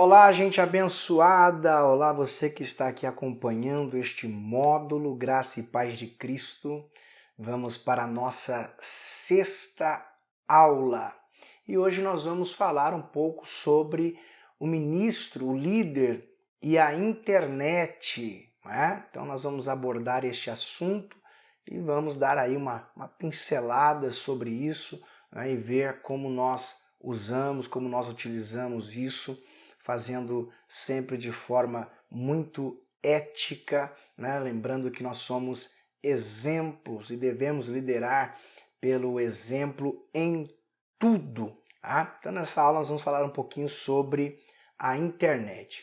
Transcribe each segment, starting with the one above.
Olá, gente abençoada! Olá, você que está aqui acompanhando este módulo Graça e Paz de Cristo. Vamos para a nossa sexta aula. E hoje nós vamos falar um pouco sobre o ministro, o líder e a internet, né? Então nós vamos abordar este assunto e vamos dar aí uma pincelada sobre isso, né? E ver como nós usamos, como nós utilizamos isso, fazendo sempre de forma muito ética, né? Lembrando que nós somos exemplos e devemos liderar pelo exemplo em tudo. Tá? Então nessa aula nós vamos falar um pouquinho sobre a internet.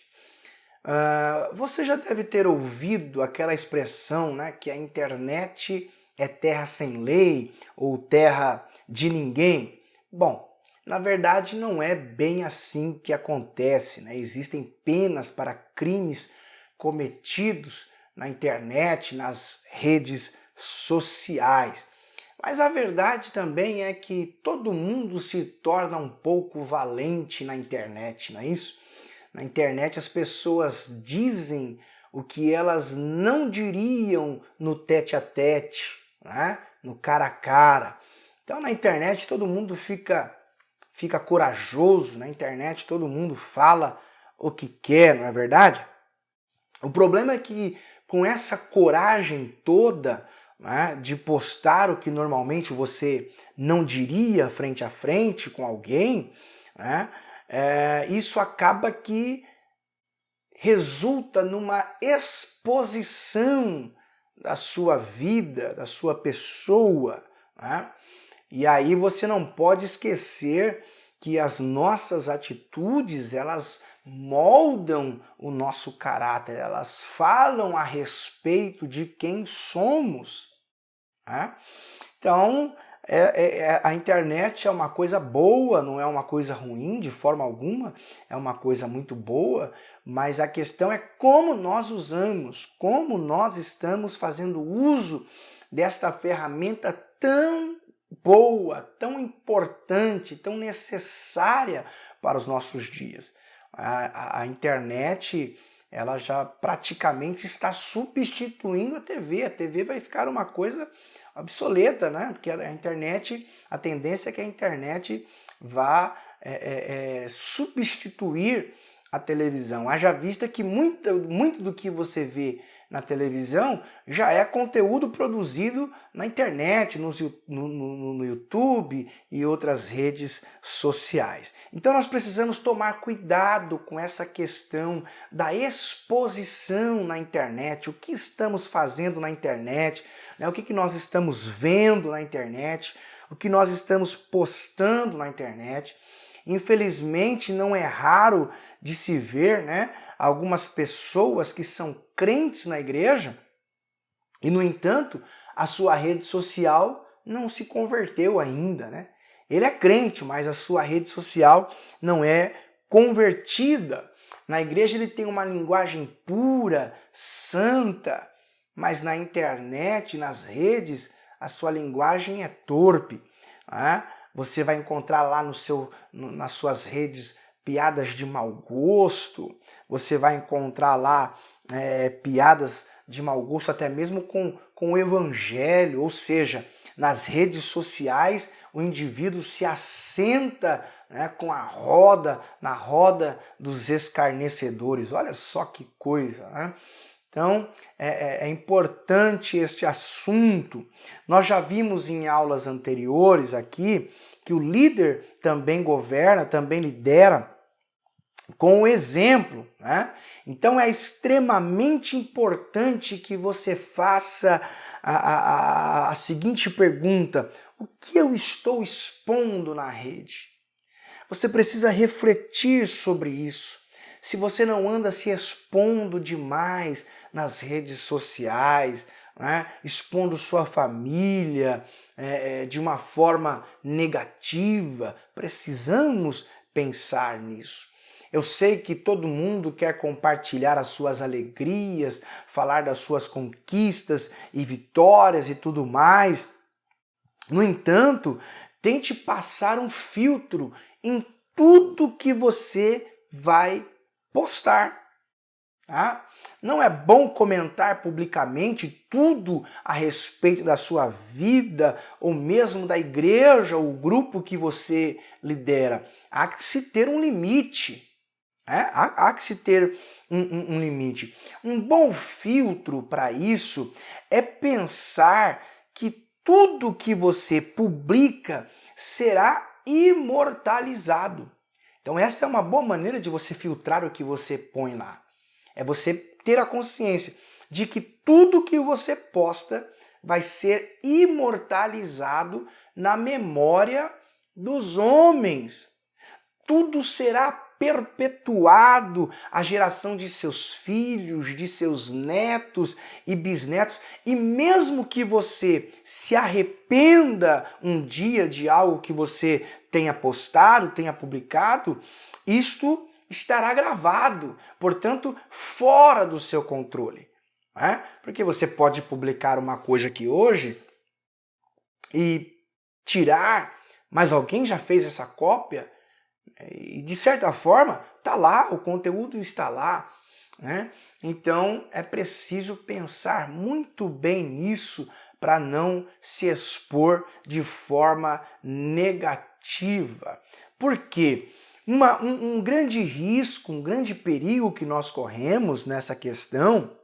Você já deve ter ouvido aquela expressão, né, que a internet é terra sem lei ou terra de ninguém. Bom, na verdade não é bem assim que acontece, né? Existem penas para crimes cometidos na internet, nas redes sociais. Mas a verdade também é que todo mundo se torna um pouco valente na internet, não é isso? Na internet as pessoas dizem o que elas não diriam no tete-a-tete, né? No cara a cara. Então na internet todo mundo fica corajoso, na internet todo mundo fala o que quer, não é verdade? O problema é que com essa coragem toda, né, de postar o que normalmente você não diria frente a frente com alguém, né, isso acaba que resulta numa exposição da sua vida, da sua pessoa, né? E aí você não pode esquecer que as nossas atitudes, elas moldam o nosso caráter, elas falam a respeito de quem somos, né? Então, a internet é uma coisa boa, não é uma coisa ruim de forma alguma, é uma coisa muito boa, mas a questão é como nós usamos, como nós estamos fazendo uso desta ferramenta tão boa, tão importante, tão necessária para os nossos dias. A internet, ela já praticamente está substituindo a TV. A TV vai ficar uma coisa obsoleta, né? Porque a internet, a tendência é que a internet vá substituir a televisão. Haja vista que muito do que você vê na televisão já é conteúdo produzido na internet, no YouTube e outras redes sociais. Então nós precisamos tomar cuidado com essa questão da exposição na internet, o que estamos fazendo na internet, né? O que nós estamos vendo na internet, o que nós estamos postando na internet. Infelizmente não é raro de se ver, né, algumas pessoas que são crentes na igreja e, no entanto, a sua rede social não se converteu ainda, né? Ele é crente, mas a sua rede social não é convertida. Na igreja ele tem uma linguagem pura, santa, mas na internet, nas redes, a sua linguagem é torpe. Né? Você vai encontrar lá nas suas redes piadas de mau gosto, você vai encontrar lá piadas de mau gosto até mesmo com o evangelho, ou seja, nas redes sociais o indivíduo se assenta, né, na roda dos escarnecedores. Olha só que coisa, né? Então, é importante este assunto. Nós já vimos em aulas anteriores aqui que o líder também governa, também lidera com o exemplo, né? Então é extremamente importante que você faça a seguinte pergunta: o que eu estou expondo na rede? Você precisa refletir sobre isso. Se você não anda se expondo demais nas redes sociais, né? Expondo sua família de uma forma negativa, precisamos pensar nisso. Eu sei que todo mundo quer compartilhar as suas alegrias, falar das suas conquistas e vitórias e tudo mais. No entanto, tente passar um filtro em tudo que você vai postar. Tá? Não é bom comentar publicamente tudo a respeito da sua vida ou mesmo da igreja ou grupo que você lidera. Há que se ter um limite. Há que se ter um limite. Um bom filtro para isso é pensar que tudo que você publica será imortalizado. Então esta é uma boa maneira de você filtrar o que você põe lá. É você ter a consciência de que tudo que você posta vai ser imortalizado na memória dos homens. Tudo será perpetuado à geração de seus filhos, de seus netos e bisnetos. E mesmo que você se arrependa um dia de algo que você tenha postado, tenha publicado, isto estará gravado, portanto, fora do seu controle. Porque você pode publicar uma coisa aqui hoje e tirar, mas alguém já fez essa cópia e, de certa forma, está lá, o conteúdo está lá. Então, é preciso pensar muito bem nisso para não se expor de forma negativa. Por quê? Um grande risco, um grande perigo que nós corremos nessa questão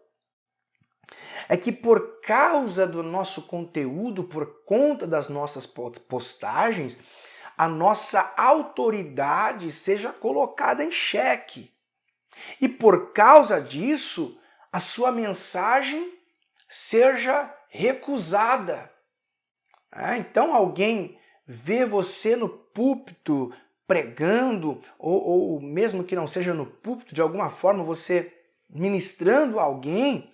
é que por causa do nosso conteúdo, por conta das nossas postagens, a nossa autoridade seja colocada em xeque. E por causa disso, a sua mensagem seja recusada. Então alguém vê você no púlpito pregando, ou mesmo que não seja no púlpito, de alguma forma você ministrando a alguém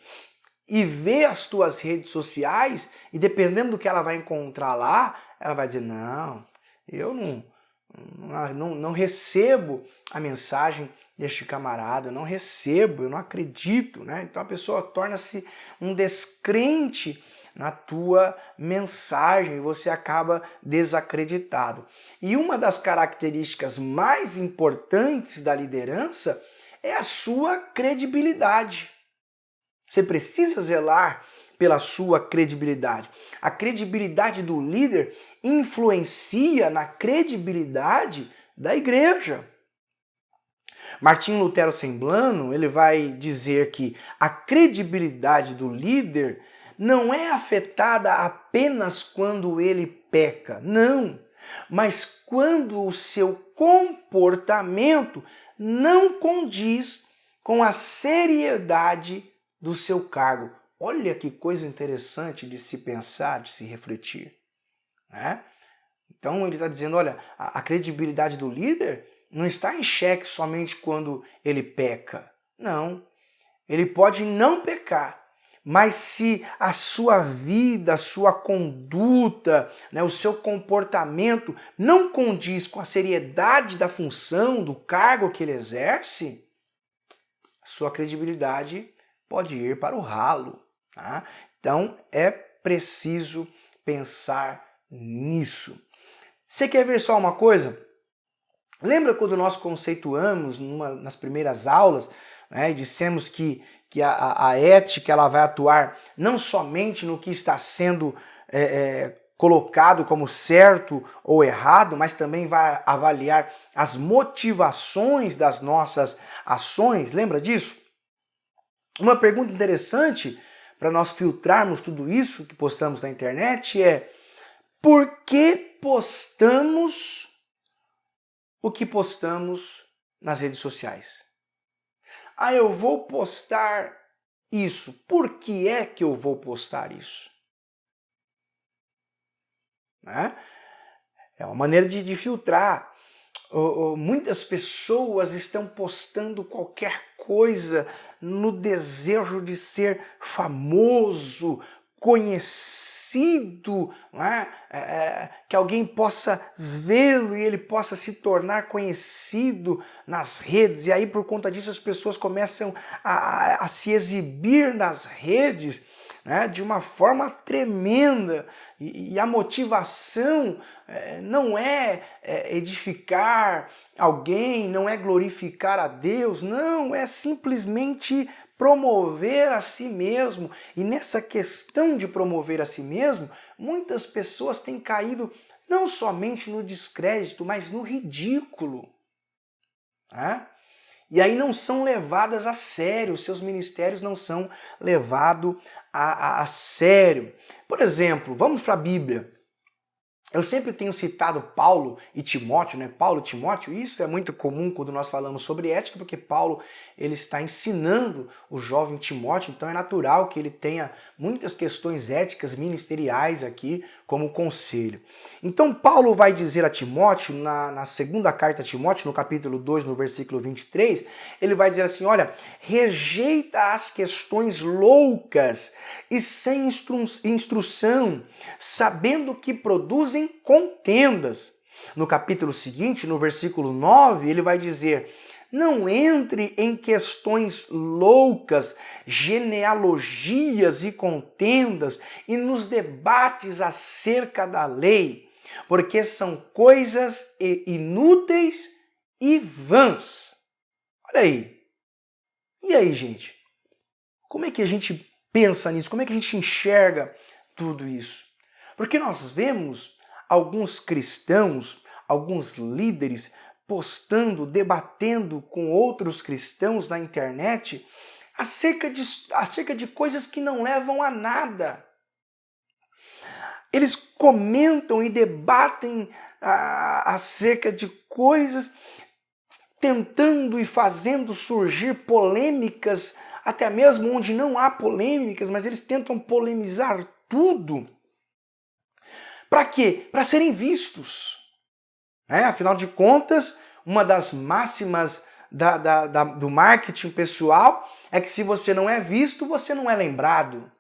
e vê as tuas redes sociais e dependendo do que ela vai encontrar lá, ela vai dizer, não, eu não recebo a mensagem deste camarada, eu não recebo, eu não acredito. Então a pessoa torna-se um descrente na tua mensagem e você acaba desacreditado. E uma das características mais importantes da liderança é a sua credibilidade. Você precisa zelar pela sua credibilidade. A credibilidade do líder influencia na credibilidade da igreja. Martinho Lutero Semblano, ele vai dizer que a credibilidade do líder não é afetada apenas quando ele peca, não, mas quando o seu comportamento não condiz com a seriedade do seu cargo. Olha que coisa interessante de se pensar, de se refletir. Então ele está dizendo, olha, a credibilidade do líder não está em xeque somente quando ele peca. Não, ele pode não pecar, mas se a sua vida, a sua conduta, o seu comportamento não condiz com a seriedade da função, do cargo que ele exerce, a sua credibilidade pode ir para o ralo. Então é preciso pensar nisso. Você quer ver só uma coisa? Lembra quando nós conceituamos nas primeiras aulas, e dissemos que a ética ela vai atuar não somente no que está sendo colocado como certo ou errado, mas também vai avaliar as motivações das nossas ações. Lembra disso? Uma pergunta interessante para nós filtrarmos tudo isso que postamos na internet é: por que postamos o que postamos nas redes sociais? Eu vou postar isso. Por que é que eu vou postar isso? É uma maneira de filtrar. Muitas pessoas estão postando qualquer coisa no desejo de ser famoso, conhecido, que alguém possa vê-lo e ele possa se tornar conhecido nas redes. E aí, por conta disso, as pessoas começam a se exibir nas redes né, de uma forma tremenda. E a motivação não é edificar alguém, não é glorificar a Deus, não, é simplesmente promover a si mesmo. E nessa questão de promover a si mesmo, muitas pessoas têm caído não somente no descrédito, mas no ridículo. Né? E aí não são levadas a sério, seus ministérios não são levados a sério. Por exemplo, vamos para a Bíblia. Eu sempre tenho citado Paulo e Timóteo, né? Paulo e Timóteo, isso é muito comum quando nós falamos sobre ética, porque Paulo ele está ensinando o jovem Timóteo, então é natural que ele tenha muitas questões éticas ministeriais aqui como conselho. Então Paulo vai dizer a Timóteo, na segunda carta a Timóteo, no capítulo 2, no versículo 23, ele vai dizer assim, olha, rejeita as questões loucas e sem instrução, sabendo que produzem contendas. No capítulo seguinte, no versículo 9, ele vai dizer, não entre em questões loucas, genealogias e contendas e nos debates acerca da lei, porque são coisas inúteis e vãs. Olha aí. E aí, gente? Como é que a gente pensa nisso? Como é que a gente enxerga tudo isso? Porque nós vemos alguns cristãos, alguns líderes postando, debatendo com outros cristãos na internet acerca de coisas que não levam a nada. Eles comentam e debatem acerca de coisas, tentando e fazendo surgir polêmicas, até mesmo onde não há polêmicas, mas eles tentam polemizar tudo. Para quê? Para serem vistos. Afinal de contas, uma das máximas do marketing pessoal é que se você não é visto, você não é lembrado.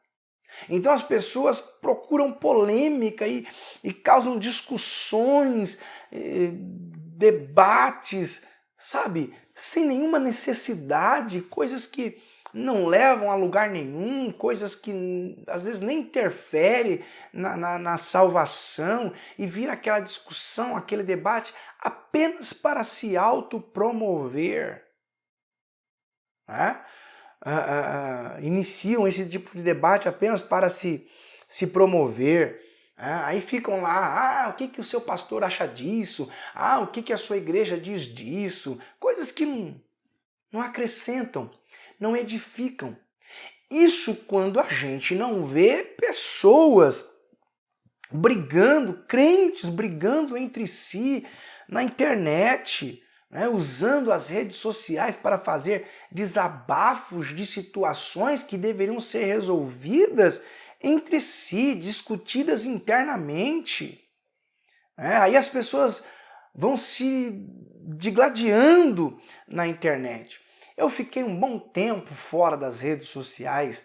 Então as pessoas procuram polêmica e causam discussões, debates, sabe? Sem nenhuma necessidade, coisas que não levam a lugar nenhum, coisas que às vezes nem interferem na salvação, e vira aquela discussão, aquele debate apenas para se autopromover. Né? Iniciam esse tipo de debate apenas para se promover. Aí ficam lá, o que o seu pastor acha disso? O que a sua igreja diz disso? Coisas que não acrescentam, não edificam. Isso quando a gente não vê pessoas brigando, crentes brigando entre si na internet, usando as redes sociais para fazer desabafos de situações que deveriam ser resolvidas entre si, discutidas internamente. Aí as pessoas vão se digladiando na internet. Eu fiquei um bom tempo fora das redes sociais,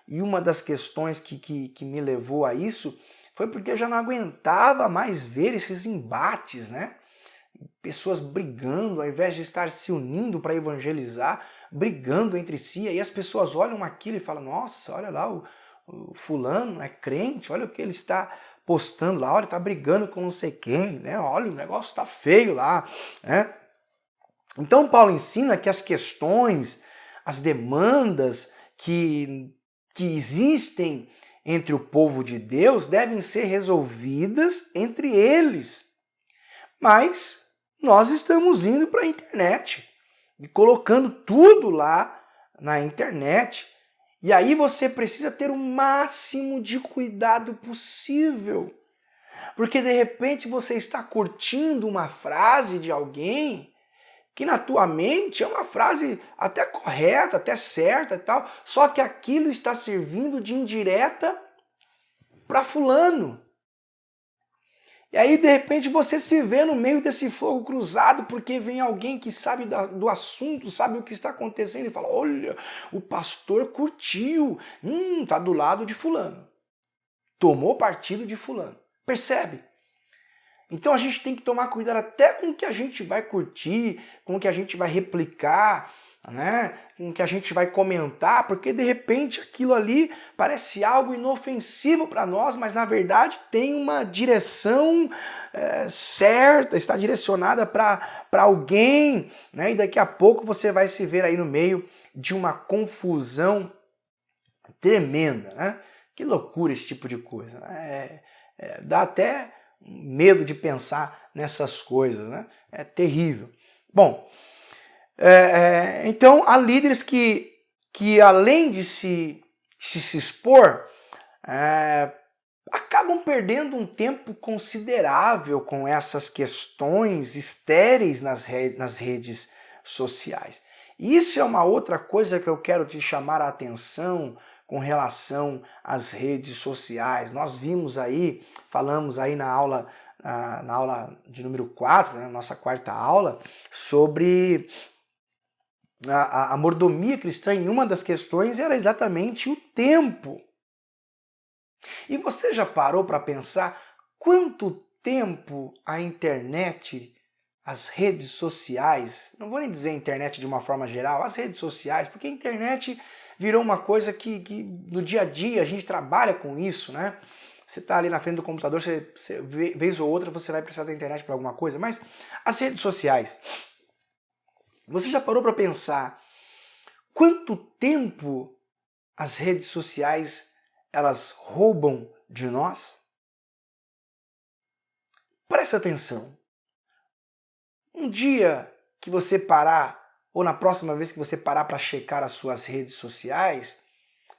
e uma das questões que me levou a isso foi porque eu já não aguentava mais ver esses embates, pessoas brigando, ao invés de estar se unindo para evangelizar, brigando entre si, aí as pessoas olham aquilo e falam, nossa, olha lá, o fulano é crente, olha o que ele está postando lá, olha, está brigando com não sei quem, olha, o negócio está feio lá, Então Paulo ensina que as questões, as demandas que existem entre o povo de Deus devem ser resolvidas entre eles. Mas nós estamos indo para a internet e colocando tudo lá na internet. E aí você precisa ter o máximo de cuidado possível. Porque de repente você está curtindo uma frase de alguém que na tua mente é uma frase até correta, até certa e tal, só que aquilo está servindo de indireta para fulano. E aí, de repente, você se vê no meio desse fogo cruzado porque vem alguém que sabe do assunto, sabe o que está acontecendo e fala, olha, o pastor curtiu, tá do lado de fulano. Tomou partido de fulano. Percebe? Então a gente tem que tomar cuidado até com o que a gente vai curtir, com o que a gente vai replicar, né, em que a gente vai comentar, porque de repente aquilo ali parece algo inofensivo para nós, mas na verdade tem uma direção certa, está direcionada para alguém, né, e daqui a pouco você vai se ver aí no meio de uma confusão tremenda, né? Que loucura esse tipo de coisa, né? Dá até medo de pensar nessas coisas, né? É terrível. Bom, então há líderes que além de se expor, acabam perdendo um tempo considerável com essas questões estéreis nas redes sociais. Isso é uma outra coisa que eu quero te chamar a atenção com relação às redes sociais. Nós vimos aí, falamos aí na aula de número 4, né, nossa quarta aula, sobre a mordomia cristã, e uma das questões era exatamente o tempo. E você já parou para pensar quanto tempo a internet, as redes sociais, não vou nem dizer internet de uma forma geral, as redes sociais, porque a internet virou uma coisa que no dia a dia a gente trabalha com isso, né? Você está ali na frente do computador, você, vez ou outra você vai precisar da internet para alguma coisa, mas as redes sociais, você já parou para pensar quanto tempo as redes sociais elas roubam de nós? Presta atenção. Um dia que você parar, ou na próxima vez que você parar para checar as suas redes sociais,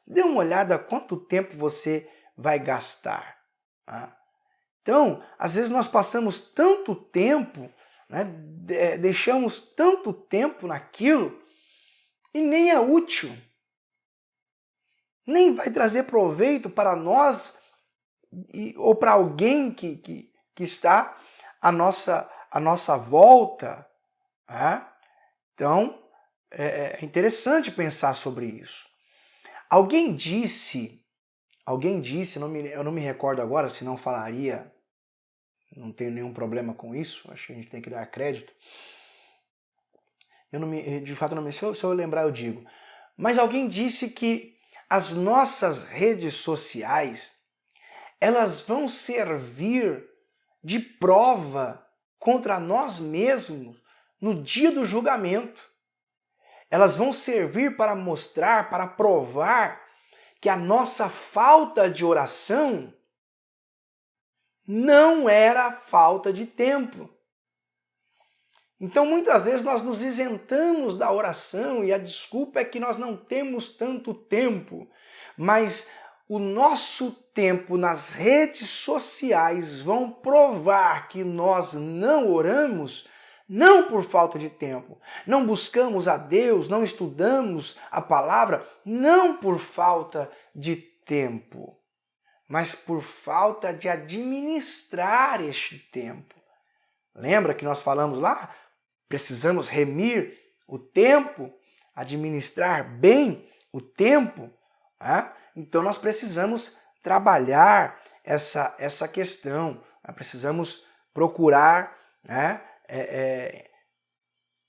dê uma olhada quanto tempo você vai gastar. Tá? Então, às vezes nós passamos tanto tempo, né, deixamos tanto tempo naquilo e nem é útil. Nem vai trazer proveito para nós ou para alguém que está à nossa volta. Né? Então, é interessante pensar sobre isso. Alguém disse, eu não me recordo agora, se não falaria, não tenho nenhum problema com isso, acho que a gente tem que dar crédito. De fato, não me, se eu lembrar, eu digo. Mas alguém disse que as nossas redes sociais, elas vão servir de prova contra nós mesmos no dia do julgamento. Elas vão servir para mostrar, para provar que a nossa falta de oração não era falta de tempo. Então, muitas vezes nós nos isentamos da oração e a desculpa é que nós não temos tanto tempo. Mas o nosso tempo nas redes sociais vão provar que nós não oramos, não por falta de tempo. Não buscamos a Deus, não estudamos a palavra, não por falta de tempo, mas por falta de administrar este tempo. Lembra que nós falamos lá? Precisamos remir o tempo, administrar bem o tempo. Né? Então nós precisamos trabalhar essa questão. Nós precisamos procurar, né,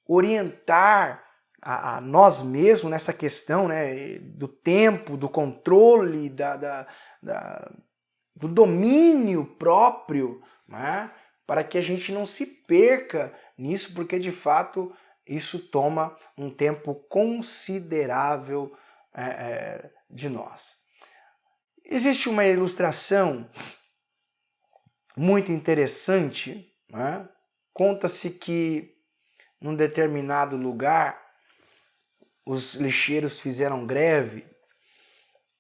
orientar a nós mesmos nessa questão, né, do tempo, do controle, do domínio próprio, né, para que a gente não se perca nisso, porque de fato isso toma um tempo considerável de nós. Existe uma ilustração muito interessante, né? Conta-se que num determinado lugar os lixeiros fizeram greve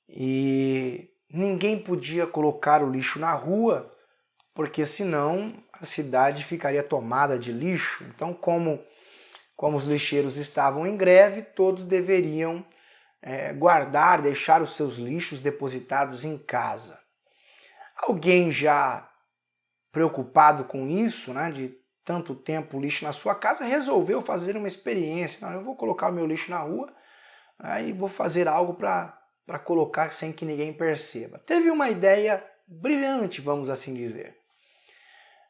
e ninguém podia colocar o lixo na rua, porque senão a cidade ficaria tomada de lixo. Então, como os lixeiros estavam em greve, todos deveriam guardar, deixar os seus lixos depositados em casa. Alguém já preocupado com isso, né, de tanto tempo lixo na sua casa, resolveu fazer uma experiência. Não, eu vou colocar o meu lixo na rua, aí vou fazer algo para colocar sem que ninguém perceba. Teve uma ideia brilhante, vamos assim dizer.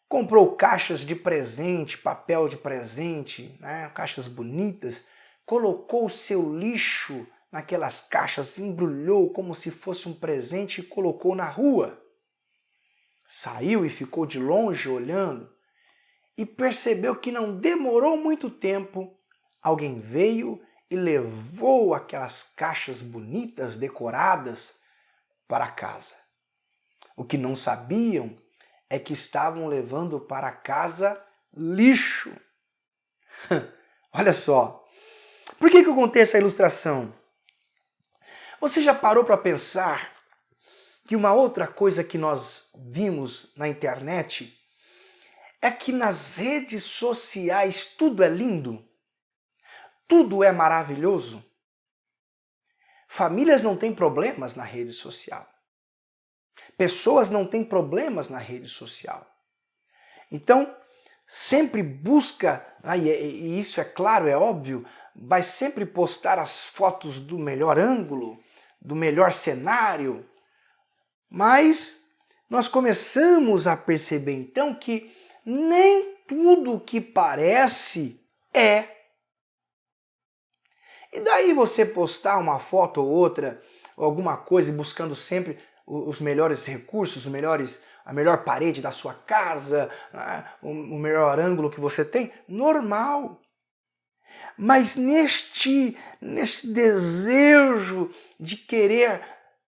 Comprou caixas de presente, papel de presente, né, caixas bonitas, colocou o seu lixo naquelas caixas, embrulhou como se fosse um presente e colocou na rua. Saiu e ficou de longe olhando e percebeu que não demorou muito tempo. Alguém veio e levou aquelas caixas bonitas, decoradas, para casa. O que não sabiam é que estavam levando para casa lixo. Olha só. Por que eu contei essa ilustração? Você já parou para pensar que uma outra coisa que nós vimos na internet é que nas redes sociais tudo é lindo? Tudo é maravilhoso? Famílias não têm problemas na rede social. Pessoas não têm problemas na rede social. Então, sempre busca, e isso é claro, é óbvio, vai sempre postar as fotos do melhor ângulo, do melhor cenário. Mas nós começamos a perceber então que nem tudo o que parece é. E daí você postar uma foto ou outra, ou alguma coisa, buscando sempre os melhores recursos, a melhor parede da sua casa, o melhor ângulo que você tem, normal. Mas neste desejo de querer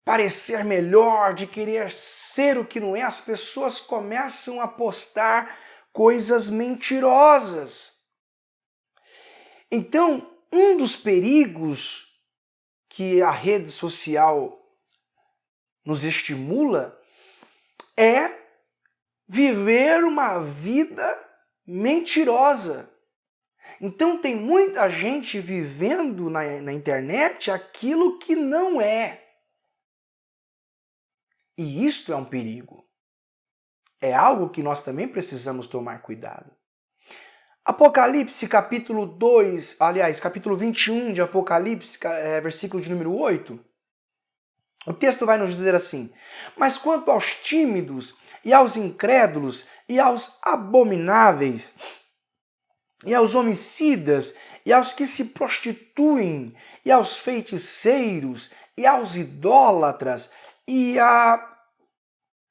parecer melhor, de querer ser o que não é, as pessoas começam a postar coisas mentirosas. Então, um dos perigos que a rede social nos estimula é viver uma vida mentirosa. Então tem muita gente vivendo na internet aquilo que não é. E isto é um perigo. É algo que nós também precisamos tomar cuidado. Apocalipse capítulo 2, aliás, capítulo 21 de Apocalipse, versículo de número 8, o texto vai nos dizer assim: mas quanto aos tímidos e aos incrédulos e aos abomináveis e aos homicidas e aos que se prostituem e aos feiticeiros e aos idólatras e a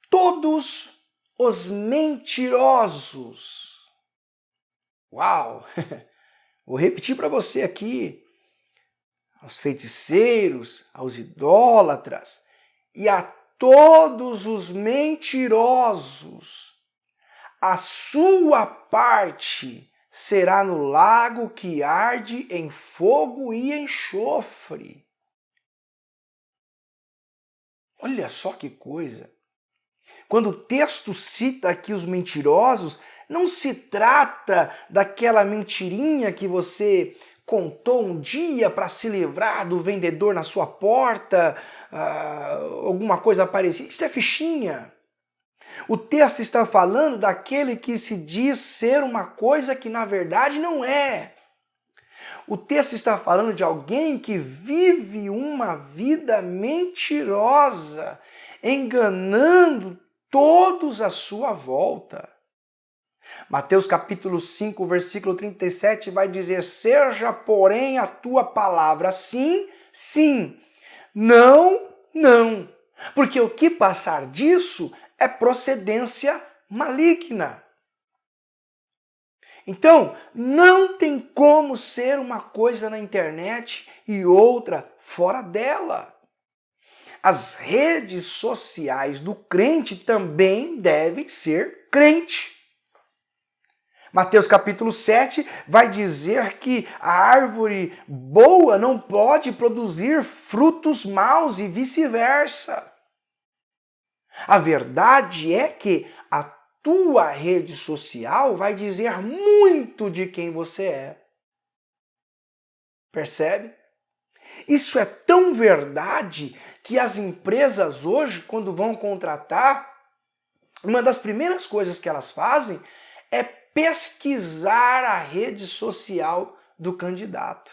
todos os mentirosos. Uau! Vou repetir para você aqui. Aos feiticeiros, aos idólatras e a todos os mentirosos, a sua parte será no lago que arde em fogo e enxofre. Olha só que coisa! Quando o texto cita aqui os mentirosos, não se trata daquela mentirinha que você contou um dia para se livrar do vendedor na sua porta, alguma coisa parecida. Isso é fichinha. O texto está falando daquele que se diz ser uma coisa que na verdade não é. O texto está falando de alguém que vive uma vida mentirosa, enganando todos à sua volta. Mateus capítulo 5, versículo 37 vai dizer: seja, porém, a tua palavra sim, sim, não, não. Porque o que passar disso é procedência maligna. Então, não tem como ser uma coisa na internet e outra fora dela. As redes sociais do crente também devem ser crente. Mateus capítulo 7 vai dizer que a árvore boa não pode produzir frutos maus e vice-versa. A verdade é que a tua rede social vai dizer muito de quem você é. Percebe? Isso é tão verdade que as empresas hoje, quando vão contratar, uma das primeiras coisas que elas fazem é pesquisar a rede social do candidato.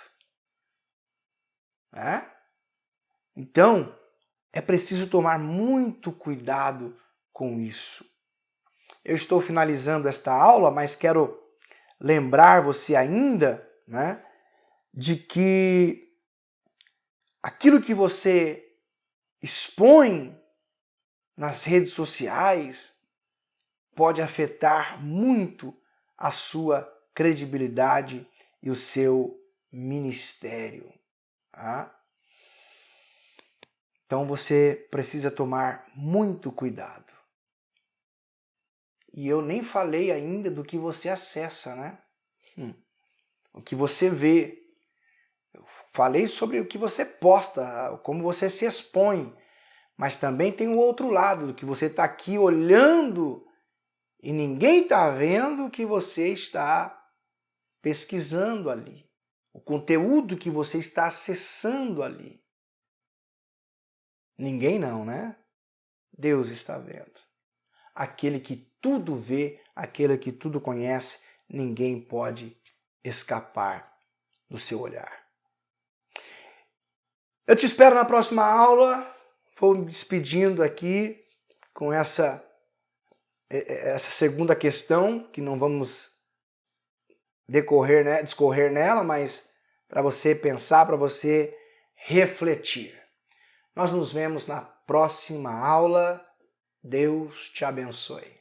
Então, é preciso tomar muito cuidado com isso. Eu estou finalizando esta aula, mas quero lembrar você ainda, de que aquilo que você expõe nas redes sociais pode afetar muito a sua credibilidade e o seu ministério. Tá? Então você precisa tomar muito cuidado. E eu nem falei ainda do que você acessa, né? O que você vê. Eu falei sobre o que você posta, como você se expõe. Mas também tem o outro lado, do que você está aqui olhando e ninguém está vendo o que você está pesquisando ali. O conteúdo que você está acessando ali. Ninguém não, né? Deus está vendo. Aquele que tudo vê, aquele que tudo conhece, ninguém pode escapar do seu olhar. Eu te espero na próxima aula. Vou me despedindo aqui com essa segunda questão, que não vamos discorrer nela, mas para você pensar, para você refletir. Nós nos vemos na próxima aula. Deus te abençoe.